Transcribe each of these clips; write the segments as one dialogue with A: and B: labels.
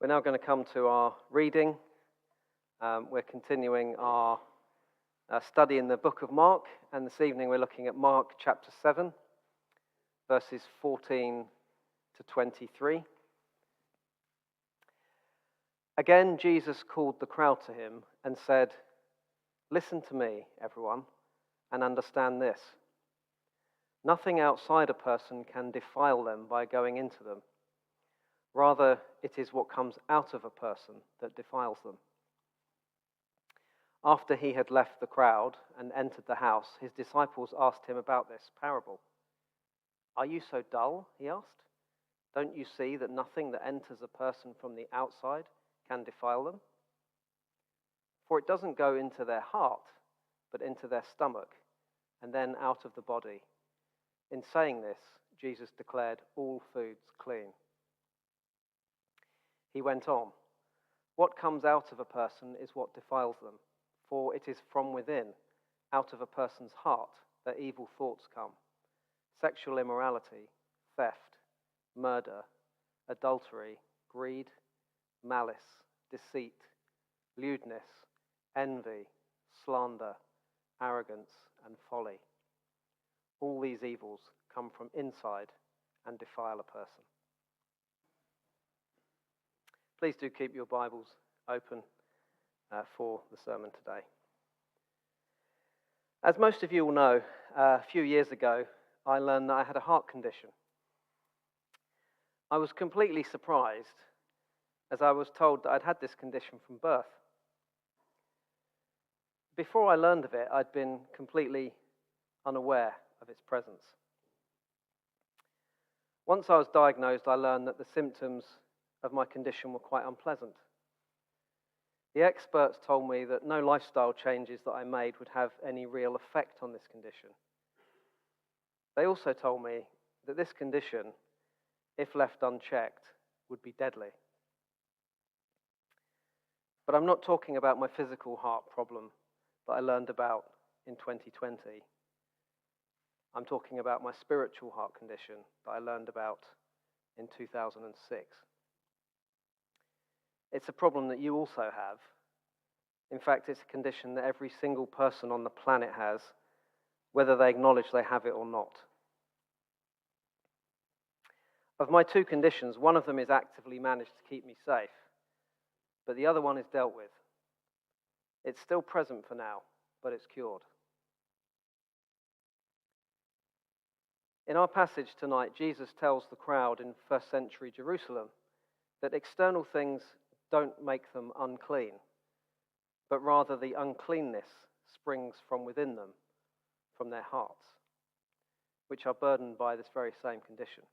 A: We're now going to come to our reading. We're continuing our study in the book of Mark, and this evening we're looking at Mark chapter 7, verses 14 to 23. Again, Jesus called the crowd to him and said, "Listen to me, everyone, and understand this. Nothing outside a person can defile them by going into them. Rather, it is what comes out of a person that defiles them." After he had left the crowd and entered the house, his disciples asked him about this parable. "Are you so dull?" he asked. "Don't you see that nothing that enters a person from the outside can defile them? For it doesn't go into their heart, but into their stomach, and then out of the body." In saying this, Jesus declared all foods clean. He went on, "What comes out of a person is what defiles them, for it is from within, out of a person's heart, that evil thoughts come: sexual immorality, theft, murder, adultery, greed, malice, deceit, lewdness, envy, slander, arrogance, and folly. All these evils come from inside and defile a person." Please do keep your Bibles open for the sermon today. As most of you will know, a few years ago, I learned that I had a heart condition. I was completely surprised as I was told that I'd had this condition from birth. Before I learned of it, I'd been completely unaware of its presence. Once I was diagnosed, I learned that the symptoms of my condition were quite unpleasant. The experts told me that no lifestyle changes that I made would have any real effect on this condition. They also told me that this condition, if left unchecked, would be deadly. But I'm not talking about my physical heart problem that I learned about in 2020. I'm talking about my spiritual heart condition that I learned about in 2006. It's a problem that you also have. In fact, it's a condition that every single person on the planet has, whether they acknowledge they have it or not. Of my two conditions, one of them is actively managed to keep me safe, but the other one is dealt with. It's still present for now, but it's cured. In our passage tonight, Jesus tells the crowd in first century Jerusalem that external things don't make them unclean, but rather the uncleanness springs from within them, from their hearts, which are burdened by this very same condition.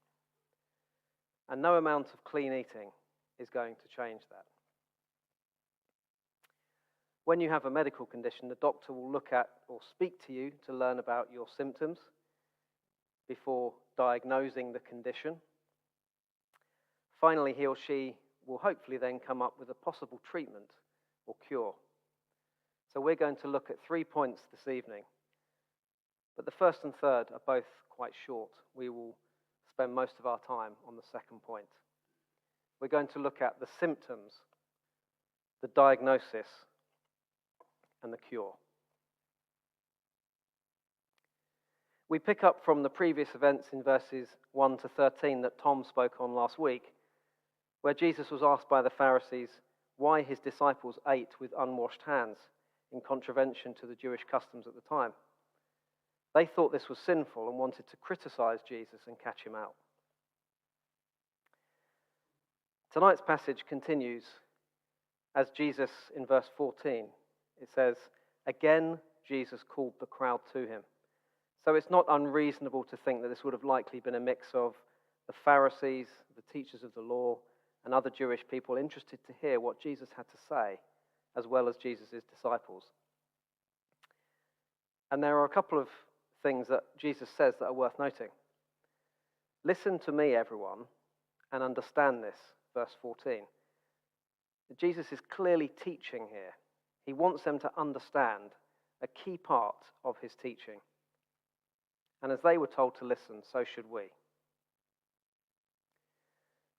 A: And no amount of clean eating is going to change that. When you have a medical condition, the doctor will look at or speak to you to learn about your symptoms before diagnosing the condition. Finally, he or she will hopefully then come up with a possible treatment or cure. So we're going to look at 3 points this evening, but the first and third are both quite short. We will spend most of our time on the second point. We're going to look at the symptoms, the diagnosis, and the cure. We pick up from the previous events in verses 1 to 13 that Tom spoke on last week, where Jesus was asked by the Pharisees why his disciples ate with unwashed hands in contravention to the Jewish customs at the time. They thought this was sinful and wanted to criticize Jesus and catch him out. Tonight's passage continues as Jesus, in verse 14, it says, "Again, Jesus called the crowd to him." So it's not unreasonable to think that this would have likely been a mix of the Pharisees, the teachers of the law, and other Jewish people interested to hear what Jesus had to say, as well as Jesus' disciples. And there are a couple of things that Jesus says that are worth noting. "Listen to me, everyone, and understand this," verse 14. Jesus is clearly teaching here. He wants them to understand a key part of his teaching. And as they were told to listen, so should we.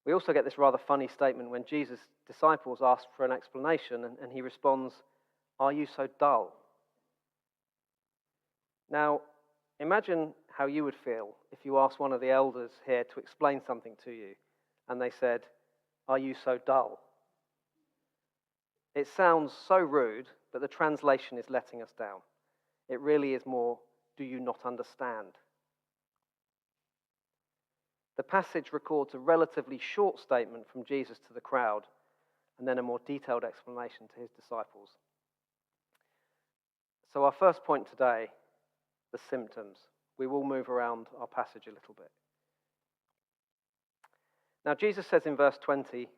A: We also get this rather funny statement when Jesus' disciples ask for an explanation, and he responds, "Are you so dull?" Now, imagine how you would feel if you asked one of the elders here to explain something to you, and they said, "Are you so dull?" It sounds so rude, but the translation is letting us down. It really is more, "Do you not understand?" The passage records a relatively short statement from Jesus to the crowd, and then a more detailed explanation to his disciples. So our first point today, the symptoms. We will move around our passage a little bit. Now, Jesus says in verse 20,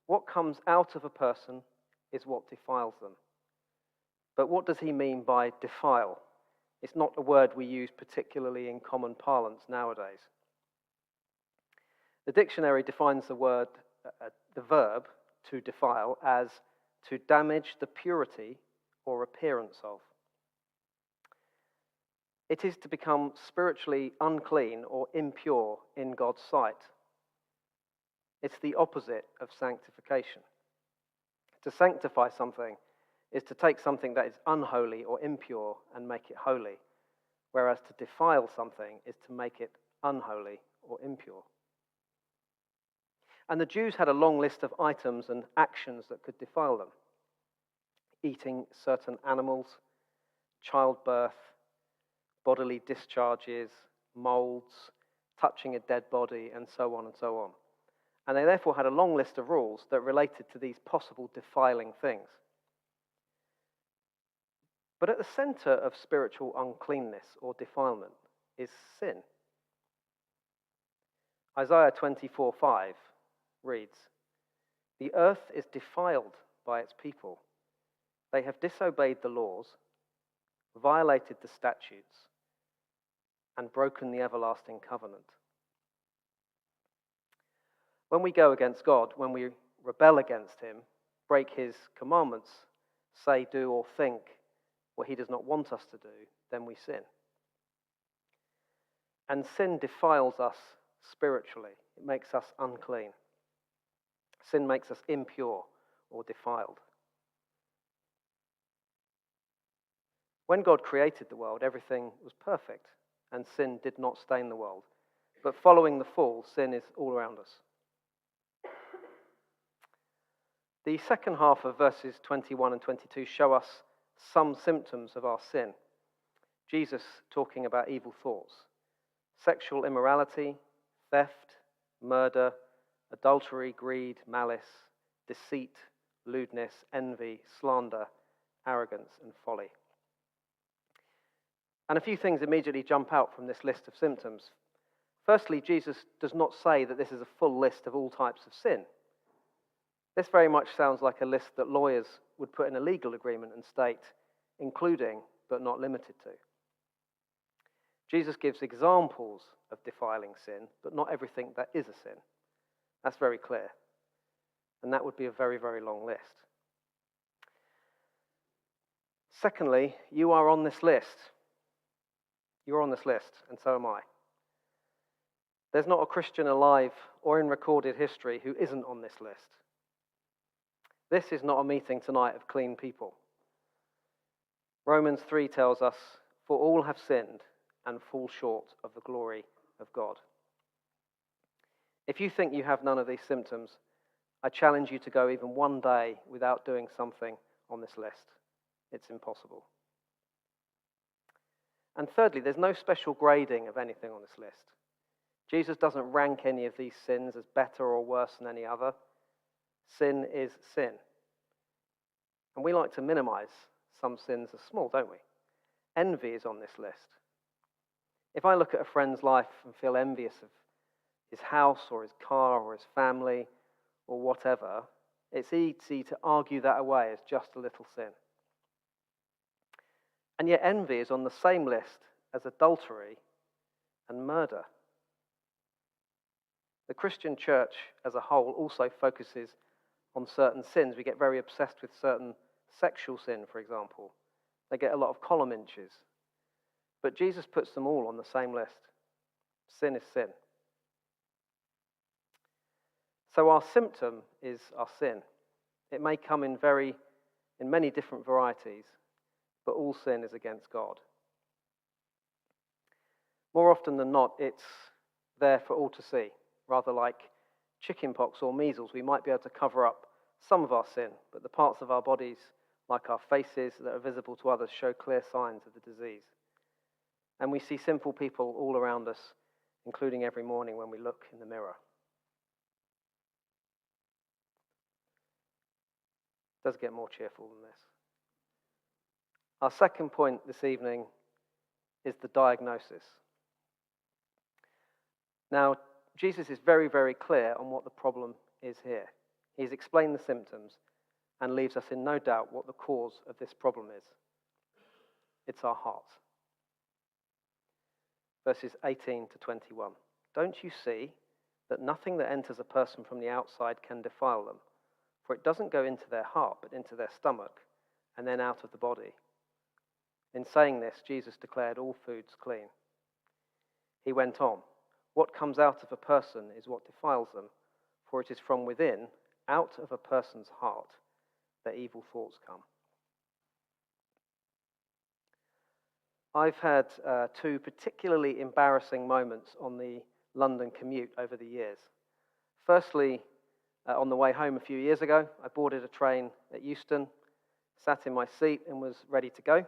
A: what comes out of a person is what defiles them. But what does he mean by defile? It's not a word we use particularly in common parlance nowadays. The dictionary defines the verb to defile as to damage the purity or appearance of. It is to become spiritually unclean or impure in God's sight. It's the opposite of sanctification. To sanctify something is to take something that is unholy or impure and make it holy, whereas to defile something is to make it unholy or impure. And the Jews had a long list of items and actions that could defile them. Eating certain animals, childbirth, bodily discharges, molds, touching a dead body, and so on and so on. And they therefore had a long list of rules that related to these possible defiling things. But at the center of spiritual uncleanness or defilement is sin. Isaiah 24:5 reads, "The earth is defiled by its people. They have disobeyed the laws, violated the statutes, and broken the everlasting covenant." When we go against God, when we rebel against him, break his commandments, say, do, or think what he does not want us to do, then we sin. And sin defiles us spiritually. It makes us unclean. Sin makes us impure or defiled. When God created the world, everything was perfect, and sin did not stain the world. But following the fall, sin is all around us. The second half of verses 21 and 22 show us some symptoms of our sin. Jesus talking about evil thoughts, sexual immorality, theft, murder, adultery, greed, malice, deceit, lewdness, envy, slander, arrogance, and folly. And a few things immediately jump out from this list of symptoms. Firstly, Jesus does not say that this is a full list of all types of sin. This very much sounds like a list that lawyers would put in a legal agreement and state, including but not limited to. Jesus gives examples of defiling sin, but not everything that is a sin. That's very clear. And that would be a very, very long list. Secondly, you are on this list. You're on this list, and so am I. There's not a Christian alive or in recorded history who isn't on this list. This is not a meeting tonight of clean people. Romans 3 tells us, "For all have sinned and fall short of the glory of God." If you think you have none of these symptoms, I challenge you to go even one day without doing something on this list. It's impossible. And thirdly, there's no special grading of anything on this list. Jesus doesn't rank any of these sins as better or worse than any other. Sin is sin. And we like to minimize some sins as small, don't we? Envy is on this list. If I look at a friend's life and feel envious of his house or his car or his family or whatever, it's easy to argue that away as just a little sin. And yet envy is on the same list as adultery and murder. The Christian church as a whole also focuses on certain sins. We get very obsessed with certain sexual sin, for example. They get a lot of column inches. But Jesus puts them all on the same list. Sin is sin. So our symptom is our sin. It may come in many different varieties, but all sin is against God. More often than not, it's there for all to see. Rather like chickenpox or measles, we might be able to cover up some of our sin, but the parts of our bodies, like our faces that are visible to others, show clear signs of the disease. And we see sinful people all around us, including every morning when we look in the mirror. It does get more cheerful than this. Our second point this evening is the diagnosis. Now, Jesus is very, very clear on what the problem is here. He's explained the symptoms and leaves us in no doubt what the cause of this problem is. It's our hearts. Verses 18 to 21. Don't you see that nothing that enters a person from the outside can defile them? For it doesn't go into their heart, but into their stomach, and then out of the body. In saying this, Jesus declared all foods clean. He went on, what comes out of a person is what defiles them, for it is from within, out of a person's heart, that evil thoughts come. I've had two particularly embarrassing moments on the London commute over the years. Firstly, on the way home a few years ago, I boarded a train at Euston, sat in my seat and was ready to go.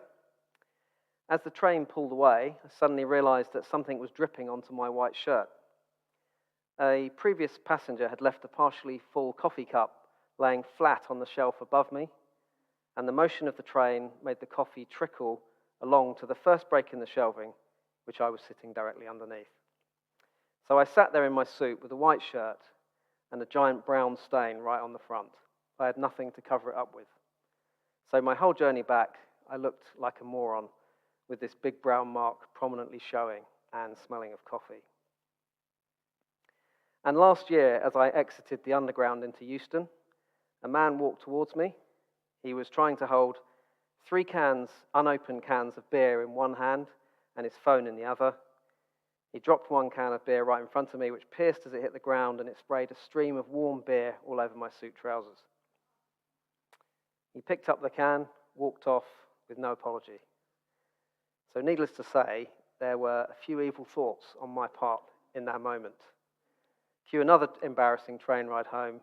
A: As the train pulled away, I suddenly realized that something was dripping onto my white shirt. A previous passenger had left a partially full coffee cup laying flat on the shelf above me, and the motion of the train made the coffee trickle along to the first break in the shelving, which I was sitting directly underneath. So I sat there in my suit with a white shirt and a giant brown stain right on the front. I had nothing to cover it up with. So my whole journey back, I looked like a moron with this big brown mark prominently showing and smelling of coffee. And last year, as I exited the underground into Euston, a man walked towards me. He was trying to hold 3 unopened cans of beer in one hand and his phone in the other. He dropped one can of beer right in front of me, which pierced as it hit the ground, and it sprayed a stream of warm beer all over my suit trousers. He picked up the can, walked off with no apology. So needless to say, there were a few evil thoughts on my part in that moment. Cue another embarrassing train ride home,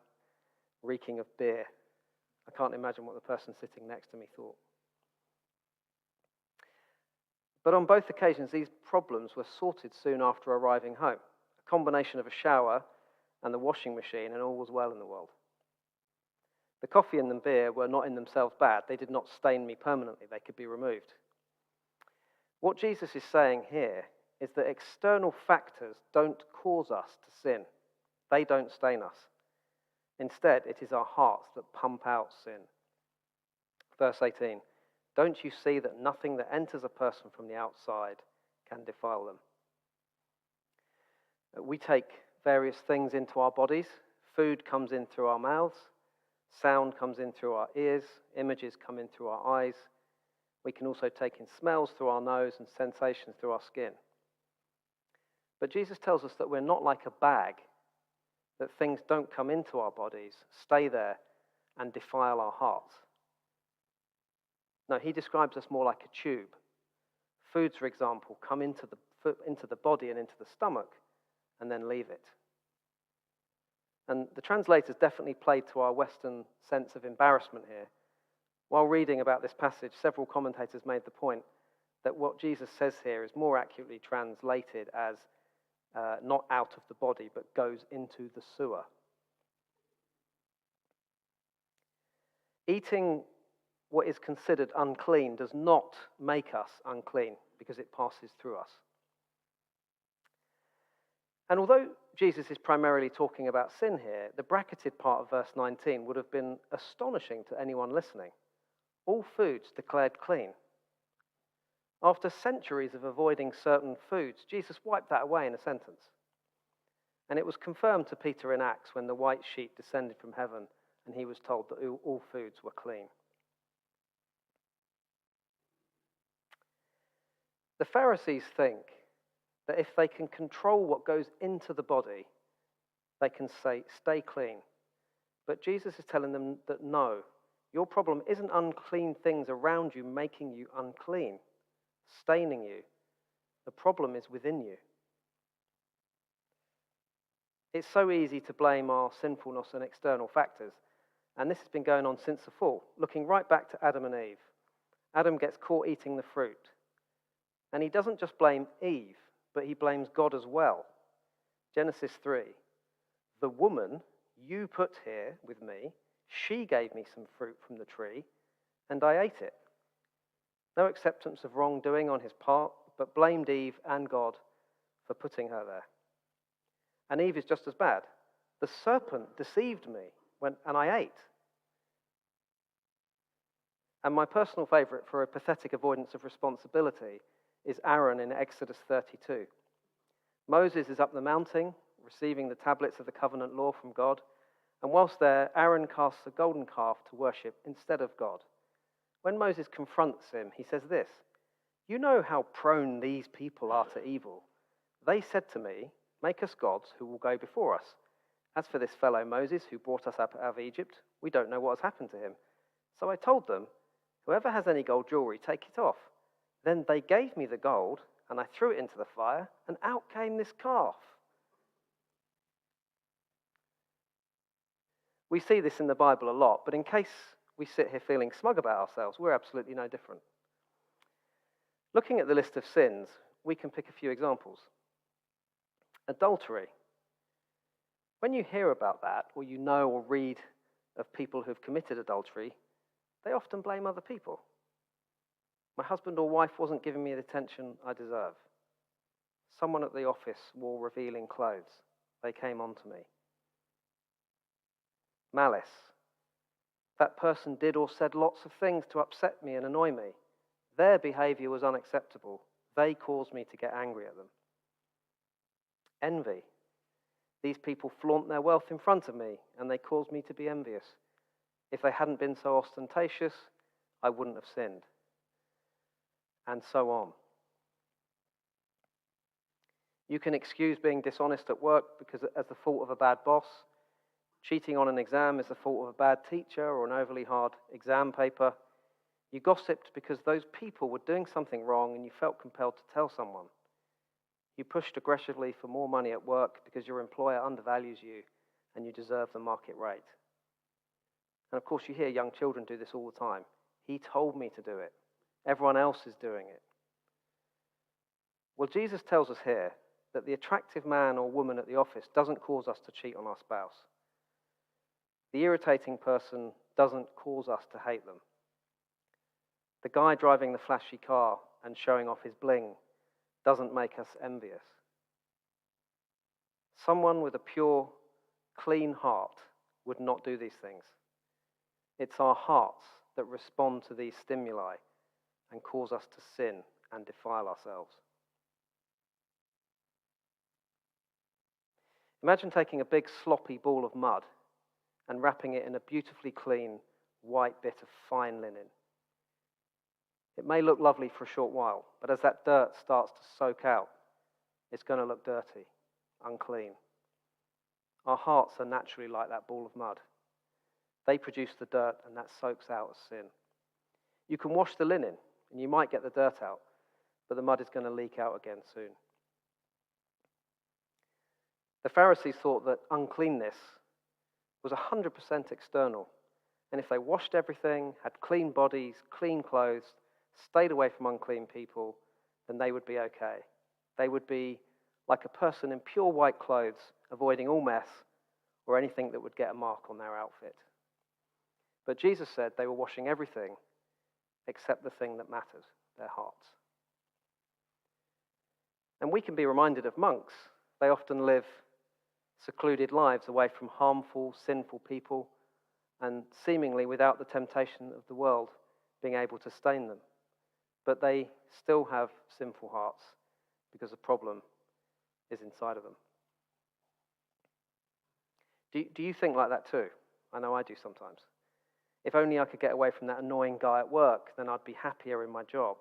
A: reeking of beer. I can't imagine what the person sitting next to me thought. But on both occasions, these problems were sorted soon after arriving home. A combination of a shower and the washing machine, and all was well in the world. The coffee and the beer were not in themselves bad. They did not stain me permanently. They could be removed. What Jesus is saying here is that external factors don't cause us to sin. They don't stain us. Instead, it is our hearts that pump out sin. Verse 18, don't you see that nothing that enters a person from the outside can defile them? We take various things into our bodies. Food comes in through our mouths. Sound comes in through our ears. Images come in through our eyes. We can also take in smells through our nose and sensations through our skin. But Jesus tells us that we're not like a bag, that things don't come into our bodies, stay there, and defile our hearts. No, he describes us more like a tube. Foods, for example, come into the body and into the stomach, and then leave it. And the translators definitely played to our Western sense of embarrassment here. While reading about this passage, several commentators made the point that what Jesus says here is more accurately translated as not out of the body, but goes into the sewer. Eating what is considered unclean does not make us unclean because it passes through us. And although Jesus is primarily talking about sin here, the bracketed part of verse 19 would have been astonishing to anyone listening. All foods declared clean. After centuries of avoiding certain foods, Jesus wiped that away in a sentence. And it was confirmed to Peter in Acts when the white sheet descended from heaven and he was told that all foods were clean. The Pharisees think that if they can control what goes into the body, They can say, stay clean. But Jesus is telling them that no, your problem isn't unclean things around you making you unclean, staining you. The problem is within you. It's so easy to blame our sinfulness on external factors, and this has been going on since the fall, looking right back to Adam and Eve. Adam gets caught eating the fruit, and he doesn't just blame Eve, but he blames God as well. Genesis 3, the woman you put here with me, she gave me some fruit from the tree, and I ate it. No acceptance of wrongdoing on his part, but blamed Eve and God for putting her there. And Eve is just as bad. The serpent deceived me and I ate. And my personal favorite for a pathetic avoidance of responsibility is Aaron in Exodus 32. Moses is up the mountain, receiving the tablets of the covenant law from God, and whilst there, Aaron casts a golden calf to worship instead of God. When Moses confronts him, he says this, "You know how prone these people are to evil. They said to me, 'Make us gods who will go before us.' As for this fellow Moses who brought us up out of Egypt, we don't know what has happened to him. So I told them, 'Whoever has any gold jewelry, take it off.' Then they gave me the gold, and I threw it into the fire, and out came this calf." We see this in the Bible a lot, but in case we sit here feeling smug about ourselves, we're absolutely no different. Looking at the list of sins, we can pick a few examples. Adultery. When you hear about that, or you know or read of people who've committed adultery, they often blame other people. My husband or wife wasn't giving me the attention I deserve. Someone at the office wore revealing clothes. They came on to me. Malice. That person did or said lots of things to upset me and annoy me. Their behavior was unacceptable. They caused me to get angry at them. Envy. These people flaunt their wealth in front of me, and they cause me to be envious. If they hadn't been so ostentatious, I wouldn't have sinned. And so on. You can excuse being dishonest at work because as the fault of a bad boss. Cheating on an exam is the fault of a bad teacher or an overly hard exam paper. You gossiped because those people were doing something wrong and you felt compelled to tell someone. You pushed aggressively for more money at work because your employer undervalues you and you deserve the market rate. And of course, you hear young children do this all the time. He told me to do it. Everyone else is doing it. Well, Jesus tells us here that the attractive man or woman at the office doesn't cause us to cheat on our spouse. The irritating person doesn't cause us to hate them. The guy driving the flashy car and showing off his bling doesn't make us envious. Someone with a pure, clean heart would not do these things. It's our hearts that respond to these stimuli and cause us to sin and defile ourselves. Imagine taking a big sloppy ball of mud and wrapping it in a beautifully clean white bit of fine linen. It may look lovely for a short while, but as that dirt starts to soak out, it's going to look dirty, unclean. Our hearts are naturally like that ball of mud. They produce the dirt, and that soaks out as sin. You can wash the linen, and you might get the dirt out, but the mud is going to leak out again soon. The Pharisees thought that uncleanness was 100% external, and if they washed everything, had clean bodies, clean clothes, stayed away from unclean people, then they would be okay. They would be like a person in pure white clothes, avoiding all mess or anything that would get a mark on their outfit. But Jesus said they were washing everything except the thing that matters, their hearts. And we can be reminded of monks. They often live secluded lives away from harmful, sinful people and seemingly without the temptation of the world being able to stain them. But they still have sinful hearts because the problem is inside of them. Do you think like that too? I know I do sometimes. If only I could get away from that annoying guy at work, then I'd be happier in my job.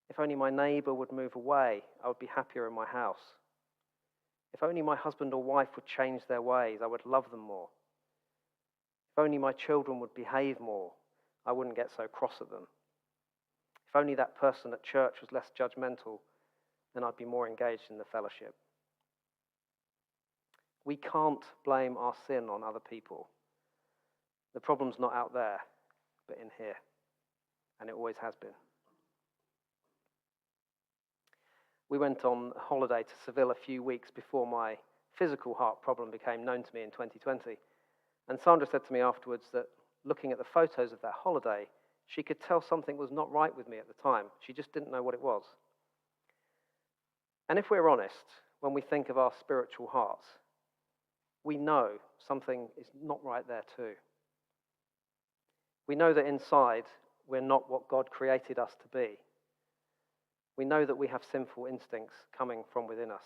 A: If only my neighbour would move away, I would be happier in my house. If only my husband or wife would change their ways, I would love them more. If only my children would behave more, I wouldn't get so cross at them. If only that person at church was less judgmental, then I'd be more engaged in the fellowship. We can't blame our sin on other people. The problem's not out there, but in here. And it always has been. We went on holiday to Seville a few weeks before my physical heart problem became known to me in 2020. And Sandra said to me afterwards that looking at the photos of that holiday, she could tell something was not right with me at the time. She just didn't know what it was. And if we're honest, when we think of our spiritual hearts, we know something is not right there too. We know that inside we're not what God created us to be. We know that we have sinful instincts coming from within us.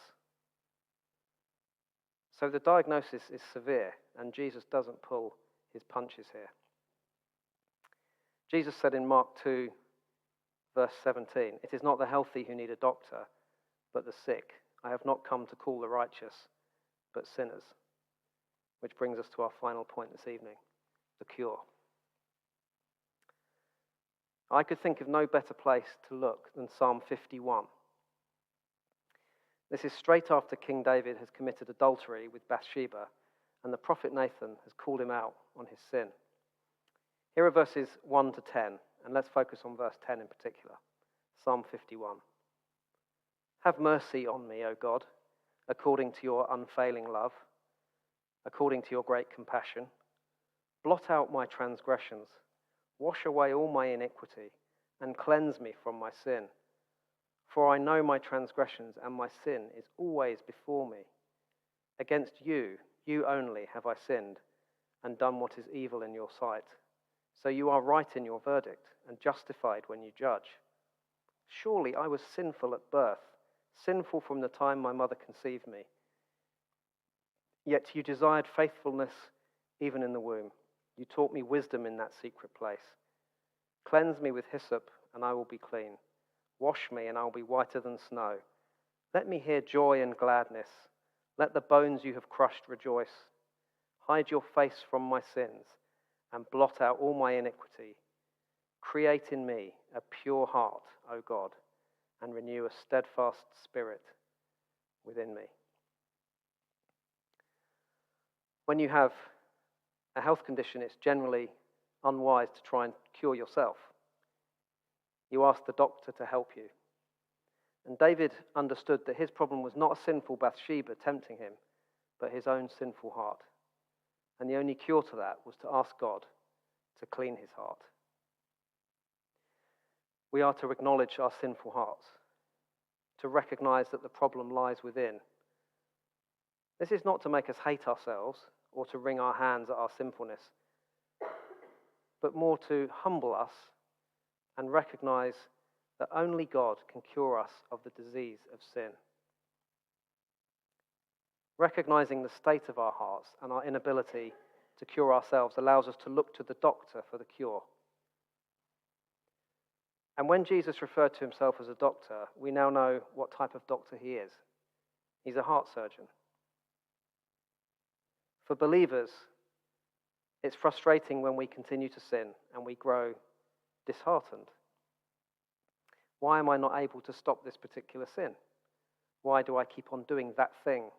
A: So the diagnosis is severe, and Jesus doesn't pull his punches here. Jesus said in Mark 2, verse 17, "It is not the healthy who need a doctor, but the sick. I have not come to call the righteous, but sinners." Which brings us to our final point this evening, the cure. I could think of no better place to look than Psalm 51. This is straight after King David has committed adultery with Bathsheba, and the prophet Nathan has called him out on his sin. Here are verses 1 to 10, and let's focus on verse 10 in particular. Psalm 51. "Have mercy on me, O God, according to your unfailing love, according to your great compassion. Blot out my transgressions, wash away all my iniquity, and cleanse me from my sin. For I know my transgressions, and my sin is always before me. Against you, you only, have I sinned, and done what is evil in your sight. So you are right in your verdict, and justified when you judge. Surely I was sinful at birth, sinful from the time my mother conceived me. Yet you desired faithfulness even in the womb. You taught me wisdom in that secret place. Cleanse me with hyssop, and I will be clean. Wash me, and I will be whiter than snow. Let me hear joy and gladness. Let the bones you have crushed rejoice. Hide your face from my sins, and blot out all my iniquity. Create in me a pure heart, O God, and renew a steadfast spirit within me." When you have a health condition, it's generally unwise to try and cure yourself. You ask the doctor to help you. And David understood that his problem was not a sinful Bathsheba tempting him, but his own sinful heart. And the only cure to that was to ask God to clean his heart. We are to acknowledge our sinful hearts, to recognize that the problem lies within. This is not to make us hate ourselves or to wring our hands at our sinfulness, but more to humble us and recognize that only God can cure us of the disease of sin. Recognizing the state of our hearts and our inability to cure ourselves allows us to look to the doctor for the cure. And when Jesus referred to himself as a doctor, we now know what type of doctor he is. He's a heart surgeon. For believers, it's frustrating when we continue to sin and we grow disheartened. Why am I not able to stop this particular sin? Why do I keep on doing that thing?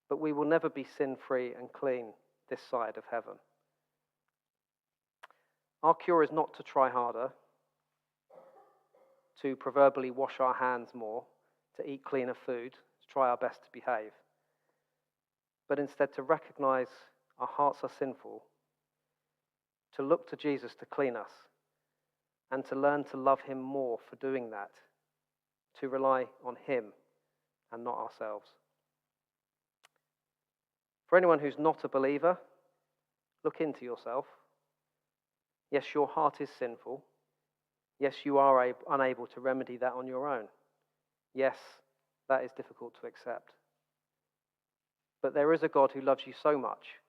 A: But we will never be sin-free and clean this side of heaven. Our cure is not to try harder, to proverbially wash our hands more, to eat cleaner food, to try our best to behave, but instead to recognize our hearts are sinful, to look to Jesus to clean us, and to learn to love him more for doing that, to rely on him and not ourselves. For anyone who's not a believer, look into yourself. Yes, your heart is sinful. Yes, you are unable to remedy that on your own. Yes, that is difficult to accept. But there is a God who loves you so much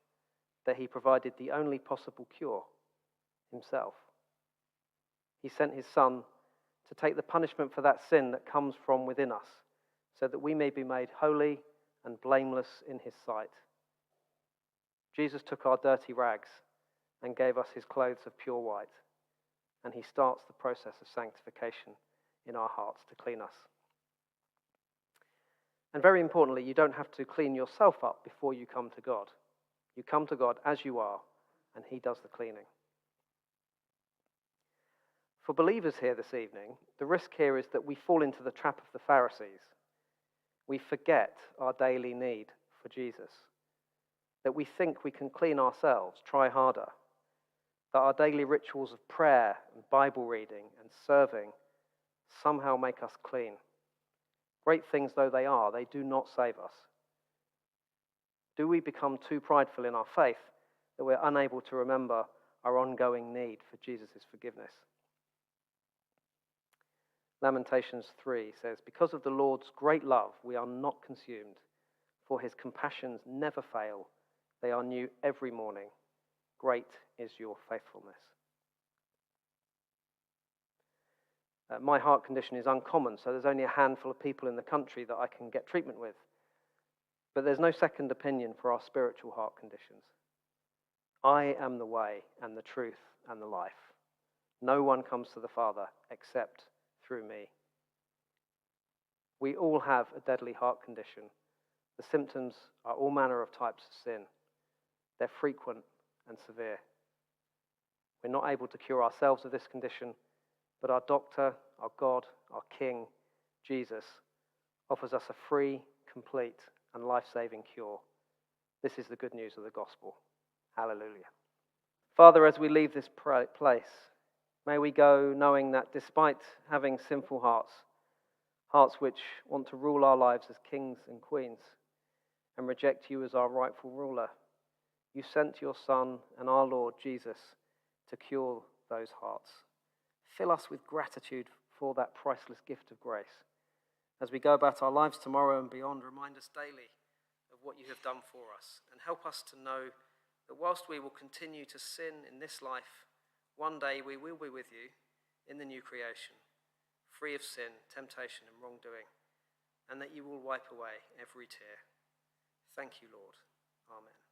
A: that he provided the only possible cure, himself. He sent his Son to take the punishment for that sin that comes from within us, so that we may be made holy and blameless in his sight. Jesus took our dirty rags and gave us his clothes of pure white, and he starts the process of sanctification in our hearts to clean us. And very importantly, you don't have to clean yourself up before you come to God. You come to God as you are, and he does the cleaning. For believers here this evening, the risk here is that we fall into the trap of the Pharisees. We forget our daily need for Jesus, that we think we can clean ourselves, try harder, that our daily rituals of prayer and Bible reading and serving somehow make us clean. Great things though they are, they do not save us. Do we become too prideful in our faith that we're unable to remember our ongoing need for Jesus' forgiveness? Lamentations 3 says, "Because of the Lord's great love, we are not consumed, for his compassions never fail. They are new every morning. Great is your faithfulness." My heart condition is uncommon, so there's only a handful of people in the country that I can get treatment with. But there's no second opinion for our spiritual heart conditions. I am the way and the truth and the life. No one comes to the Father except through me. We all have a deadly heart condition. The symptoms are all manner of types of sin. They're frequent and severe. We're not able to cure ourselves of this condition, but our doctor, our God, our King, Jesus, offers us a free, complete, and life-saving cure. This is the good news of the gospel. Hallelujah. Father, as we leave this place, may we go knowing that despite having sinful hearts, hearts which want to rule our lives as kings and queens and reject you as our rightful ruler, you sent your Son and our Lord Jesus to cure those hearts. Fill us with gratitude for that priceless gift of grace. As we go about our lives tomorrow and beyond, remind us daily of what you have done for us, and help us to know that whilst we will continue to sin in this life, one day we will be with you in the new creation, free of sin, temptation, and wrongdoing, and that you will wipe away every tear. Thank you, Lord. Amen.